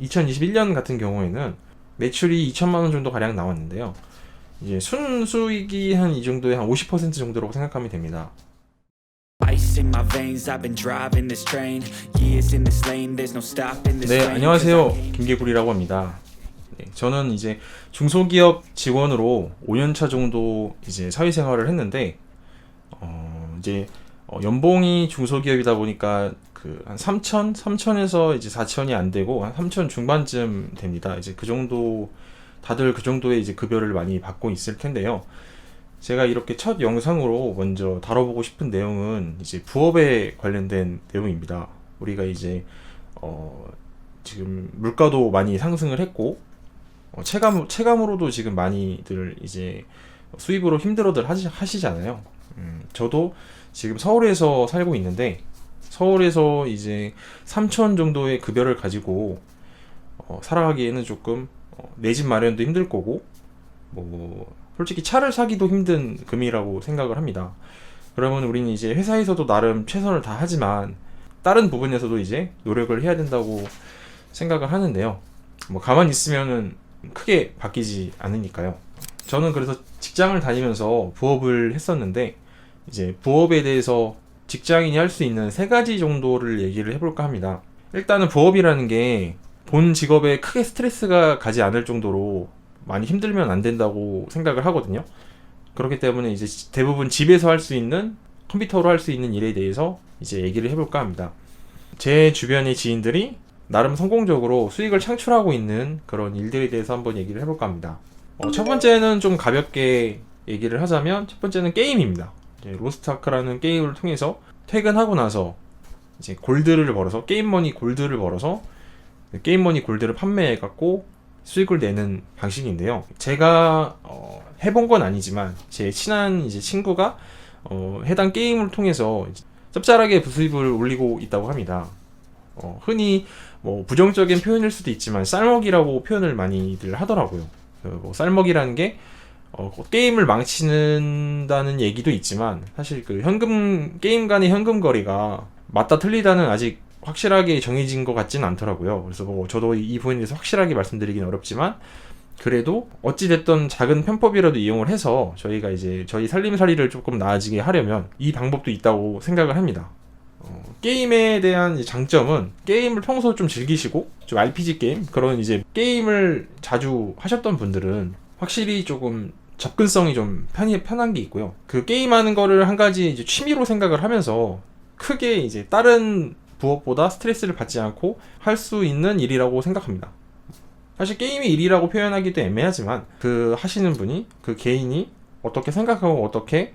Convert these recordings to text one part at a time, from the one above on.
2021년 같은 경우에는 매출이 2천만 원 정도 가량 나왔는데요. 이제 순수익이 한 이 정도의 한 50% 정도라고 생각하면 됩니다. Ice in my veins, I've been driving this train. Years in this lane, there's no stopping this 네, train. 안녕하세요. 김개구리라고 합니다. 네, 저는 이제 중소기업 직원으로 5년차 정도 이제 사회생활을 했는데, 이제 연봉이 중소기업이다 보니까 그 한 3천에서 이제 4천이 안 되고 한 3천 중반쯤 됩니다. 이제 그 정도 다들 그 정도의 이제 급여를 많이 받고 있을 텐데요. 제가 이렇게 첫 영상으로 먼저 다뤄보고 싶은 내용은 이제 부업에 관련된 내용입니다. 우리가 이제 지금 물가도 많이 상승을 했고 체감으로도 지금 많이들 이제 수입으로 힘들어들 하시잖아요. 저도 지금 서울에서 살고 있는데 서울에서 이제 3천 정도의 급여를 가지고 살아가기에는 조금 내 집 마련도 힘들 거고 뭐 솔직히 차를 사기도 힘든 금이라고 생각을 합니다. 그러면 우리는 이제 회사에서도 나름 최선을 다하지만 다른 부분에서도 이제 노력을 해야 된다고 생각을 하는데요. 뭐 가만히 있으면은 크게 바뀌지 않으니까요. 저는 그래서 직장을 다니면서 부업을 했었는데 이제 부업에 대해서 직장인이 할 수 있는 세 가지 정도를 얘기를 해볼까 합니다. 일단은 부업이라는 게 본 직업에 크게 스트레스가 가지 않을 정도로 많이 힘들면 안 된다고 생각을 하거든요. 그렇기 때문에 이제 대부분 집에서 할 수 있는 컴퓨터로 할 수 있는 일에 대해서 이제 얘기를 해볼까 합니다. 제 주변의 지인들이 나름 성공적으로 수익을 창출하고 있는 그런 일들에 대해서 한번 얘기를 해볼까 합니다. 첫 번째는 좀 가볍게 얘기를 하자면 첫 번째는 게임입니다. 로스트아크라는 게임을 통해서 퇴근하고 나서 이제 골드를 벌어서 게임머니 골드를 벌어서 게임머니 골드를 판매해 갖고 수익을 내는 방식인데요. 제가 해본 건 아니지만 제 친한 이제 친구가 해당 게임을 통해서 짭짤하게 부수입을 올리고 있다고 합니다. 흔히 뭐 부정적인 표현일 수도 있지만 쌀먹이라고 표현을 많이들 하더라고요. 뭐 쌀먹이라는 게 게임을 망치는다는 얘기도 있지만 사실 그 게임 간의 현금 거래가 맞다 틀리다는 아직 확실하게 정해진 것 같지는 않더라고요. 그래서 뭐 저도 이 부분에 대해서 확실하게 말씀드리긴 어렵지만 그래도 어찌됐든 작은 편법이라도 이용을 해서 저희가 이제 저희 살림살이를 조금 나아지게 하려면 이 방법도 있다고 생각을 합니다. 게임에 대한 장점은 게임을 평소 좀 즐기시고 좀 RPG 게임 그런 이제 게임을 자주 하셨던 분들은 확실히 조금 접근성이 좀 편한 게 있고요. 그 게임하는 거를 한 가지 이제 취미로 생각을 하면서 크게 이제 다른 부업보다 스트레스를 받지 않고 할 수 있는 일이라고 생각합니다. 사실 게임이 일이라고 표현하기도 애매하지만 그 하시는 분이 그 개인이 어떻게 생각하고 어떻게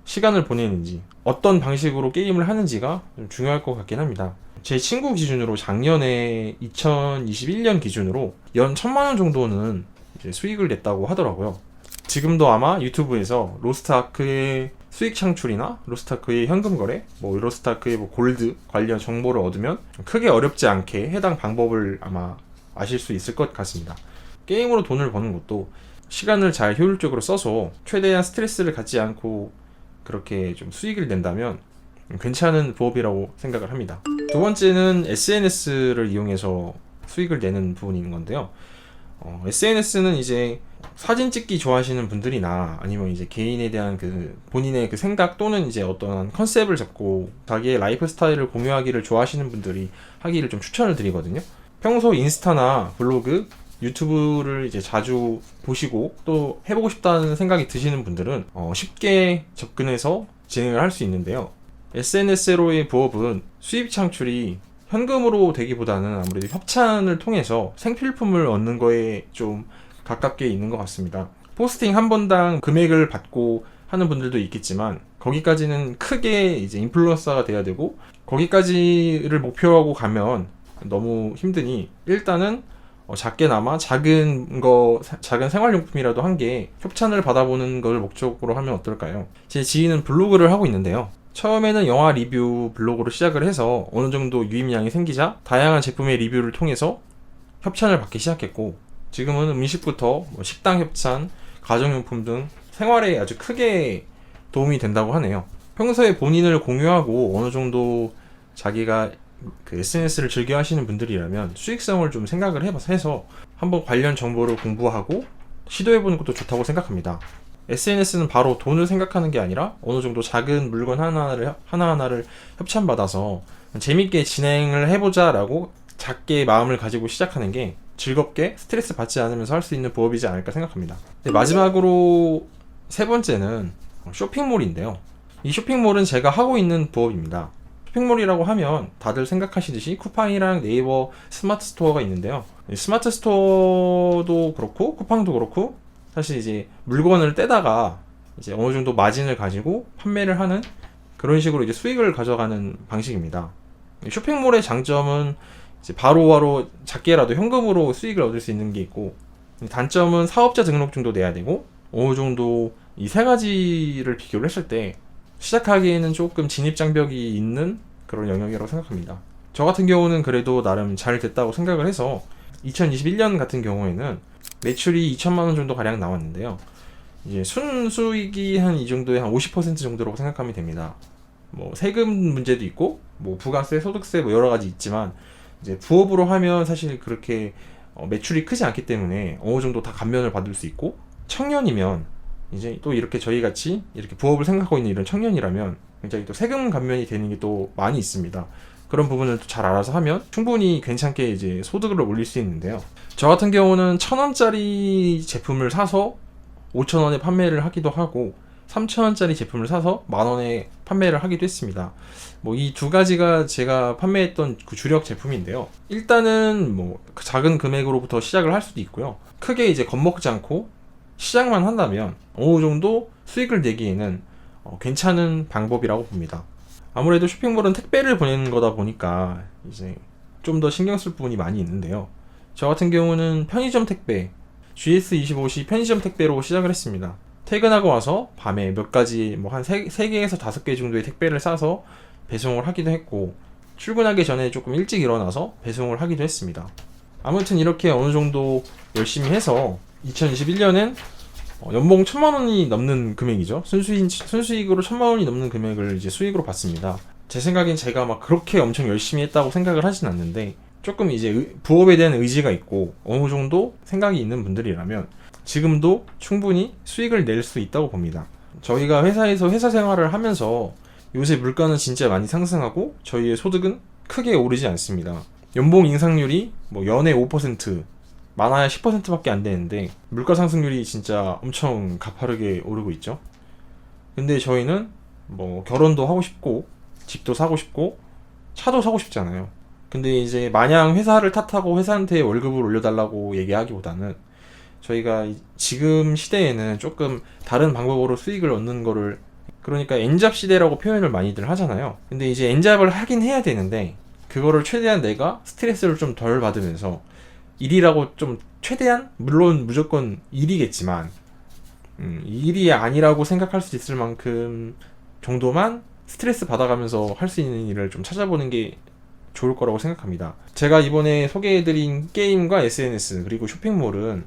시간을 보내는지 어떤 방식으로 게임을 하는지가 좀 중요할 것 같긴 합니다. 제 친구 기준으로 작년에 2021년 기준으로 연 1,000만 원 정도는 이제 수익을 냈다고 하더라고요. 지금도 아마 유튜브에서 로스트아크의 수익 창출이나 로스트아크의 현금 거래, 뭐 로스트아크의 뭐 골드 관련 정보를 얻으면 크게 어렵지 않게 해당 방법을 아마 아실 수 있을 것 같습니다. 게임으로 돈을 버는 것도 시간을 잘 효율적으로 써서 최대한 스트레스를 갖지 않고 그렇게 좀 수익을 낸다면 괜찮은 부업이라고 생각을 합니다. 두 번째는 SNS를 이용해서 수익을 내는 부분인 건데요. SNS는 이제 사진 찍기 좋아하시는 분들이나 아니면 이제 개인에 대한 그 본인의 그 생각 또는 이제 어떤 컨셉을 잡고 자기의 라이프 스타일을 공유하기를 좋아하시는 분들이 하기를 좀 추천을 드리거든요. 평소 인스타나 블로그, 유튜브를 이제 자주 보시고 또 해보고 싶다는 생각이 드시는 분들은 쉽게 접근해서 진행을 할 수 있는데요. SNS로의 부업은 수입 창출이 현금으로 되기보다는 아무래도 협찬을 통해서 생필품을 얻는 거에 좀 가깝게 있는 것 같습니다. 포스팅 한 번당 금액을 받고 하는 분들도 있겠지만 거기까지는 크게 이제 인플루언서가 돼야 되고 거기까지를 목표하고 가면 너무 힘드니 일단은 작게나마 작은 생활용품이라도 한 개 협찬을 받아보는 걸 목적으로 하면 어떨까요? 제 지인은 블로그를 하고 있는데요. 처음에는 영화 리뷰 블로그로 시작을 해서 어느 정도 유입량이 생기자 다양한 제품의 리뷰를 통해서 협찬을 받기 시작했고 지금은 음식부터 식당 협찬, 가정용품 등 생활에 아주 크게 도움이 된다고 하네요. 평소에 본인을 공유하고 어느 정도 자기가 그 SNS를 즐겨 하시는 분들이라면 수익성을 좀 생각을 해서 한번 관련 정보를 공부하고 시도해보는 것도 좋다고 생각합니다. SNS는 바로 돈을 생각하는 게 아니라 어느 정도 작은 물건 하나하나를 협찬받아서 재밌게 진행을 해보자 라고 작게 마음을 가지고 시작하는 게 즐겁게 스트레스 받지 않으면서 할 수 있는 부업이지 않을까 생각합니다. 네, 마지막으로 세 번째는 쇼핑몰인데요. 이 쇼핑몰은 제가 하고 있는 부업입니다. 쇼핑몰이라고 하면 다들 생각하시듯이 쿠팡이랑 네이버 스마트 스토어가 있는데요. 스마트 스토어도 그렇고 쿠팡도 그렇고 사실 이제 물건을 떼다가 이제 어느 정도 마진을 가지고 판매를 하는 그런 식으로 이제 수익을 가져가는 방식입니다. 쇼핑몰의 장점은 이제 바로바로 작게라도 현금으로 수익을 얻을 수 있는 게 있고, 단점은 사업자 등록증도 내야 되고 어느 정도 이 세 가지를 비교를 했을 때 시작하기에는 조금 진입장벽이 있는 그런 영역이라고 생각합니다. 저 같은 경우는 그래도 나름 잘 됐다고 생각을 해서 2021년 같은 경우에는 매출이 2천만 원 정도 가량 나왔는데요. 이제 순수익이 한 이 정도에 한 50% 정도라고 생각하면 됩니다. 뭐 세금 문제도 있고 뭐 부가세, 소득세 뭐 여러 가지 있지만 이제 부업으로 하면 사실 그렇게 매출이 크지 않기 때문에 어느 정도 다 감면을 받을 수 있고, 청년이면 이제 또 이렇게 저희 같이 이렇게 부업을 생각하고 있는 이런 청년이라면 굉장히 또 세금 감면이 되는 게 또 많이 있습니다. 그런 부분을 또 잘 알아서 하면 충분히 괜찮게 이제 소득을 올릴 수 있는데요. 저 같은 경우는 1,000원짜리 제품을 사서 5,000원에 판매를 하기도 하고 3,000원짜리 제품을 사서 만원에 판매를 하기도 했습니다. 뭐 이 두 가지가 제가 판매했던 그 주력 제품인데요. 일단은 뭐 작은 금액으로부터 시작을 할 수도 있고요. 크게 이제 겁먹지 않고 시작만 한다면 어느 정도 수익을 내기에는 괜찮은 방법이라고 봅니다. 아무래도 쇼핑몰은 택배를 보내는 거다 보니까 이제 좀 더 신경 쓸 부분이 많이 있는데요. 저 같은 경우는 편의점 택배, GS25시 편의점 택배로 시작을 했습니다. 퇴근하고 와서 밤에 몇 가지 뭐 한 3개에서 5개 정도의 택배를 싸서 배송을 하기도 했고, 출근하기 전에 조금 일찍 일어나서 배송을 하기도 했습니다. 아무튼 이렇게 어느 정도 열심히 해서 2021년엔 연봉 1,000만 원이 넘는 금액이죠. 순수익으로 1,000만 원이 넘는 금액을 이제 수익으로 받습니다. 제 생각엔 제가 막 그렇게 엄청 열심히 했다고 생각을 하진 않는데, 조금 이제 부업에 대한 의지가 있고 어느 정도 생각이 있는 분들이라면 지금도 충분히 수익을 낼 수 있다고 봅니다. 저희가 회사에서 회사 생활을 하면서 요새 물가는 진짜 많이 상승하고 저희의 소득은 크게 오르지 않습니다. 연봉 인상률이 뭐 연에 5%, 많아야 10%밖에 안 되는데 물가 상승률이 진짜 엄청 가파르게 오르고 있죠. 근데 저희는 뭐 결혼도 하고 싶고 집도 사고 싶고 차도 사고 싶잖아요. 근데 이제 마냥 회사를 탓하고 회사한테 월급을 올려달라고 얘기하기보다는 저희가 지금 시대에는 조금 다른 방법으로 수익을 얻는 거를, 그러니까 N잡 시대라고 표현을 많이들 하잖아요. 근데 이제 N잡을 하긴 해야 되는데 그거를 최대한 내가 스트레스를 좀 덜 받으면서 일이라고 좀 최대한, 물론 무조건 일이겠지만 일이 아니라고 생각할 수 있을 만큼 정도만 스트레스 받아가면서 할 수 있는 일을 좀 찾아보는 게 좋을 거라고 생각합니다. 제가 이번에 소개해드린 게임과 SNS 그리고 쇼핑몰은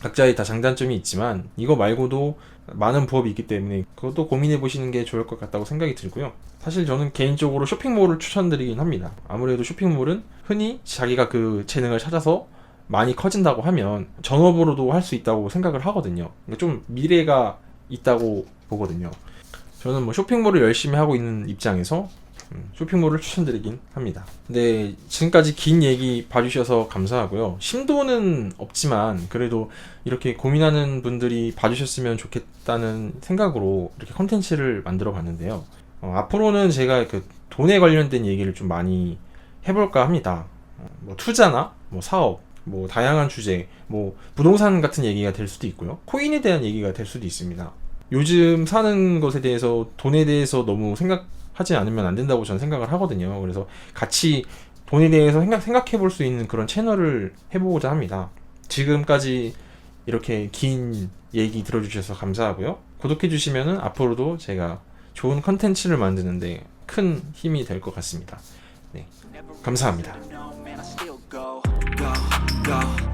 각자의 다 장단점이 있지만 이거 말고도 많은 부업이 있기 때문에 그것도 고민해 보시는 게 좋을 것 같다고 생각이 들고요. 사실 저는 개인적으로 쇼핑몰을 추천드리긴 합니다. 아무래도 쇼핑몰은 흔히 자기가 그 재능을 찾아서 많이 커진다고 하면 전업으로도 할 수 있다고 생각을 하거든요. 좀 미래가 있다고 보거든요. 저는 뭐 쇼핑몰을 열심히 하고 있는 입장에서 쇼핑몰을 추천드리긴 합니다. 네, 지금까지 긴 얘기 봐주셔서 감사하고요. 심도는 없지만 그래도 이렇게 고민하는 분들이 봐주셨으면 좋겠다는 생각으로 이렇게 컨텐츠를 만들어 봤는데요. 앞으로는 제가 그 돈에 관련된 얘기를 좀 많이 해볼까 합니다. 뭐 투자나 뭐 사업, 뭐 다양한 주제, 뭐 부동산 같은 얘기가 될 수도 있고요. 코인에 대한 얘기가 될 수도 있습니다. 요즘 사는 것에 대해서, 돈에 대해서 너무 생각하지 않으면 안 된다고 저는 생각을 하거든요. 그래서 같이 돈에 대해서 생각해 볼 수 있는 그런 채널을 해보고자 합니다. 지금까지 이렇게 긴 얘기 들어주셔서 감사하고요. 구독해 주시면은 앞으로도 제가 좋은 컨텐츠를 만드는데 큰 힘이 될 것 같습니다. 네, 감사합니다. go.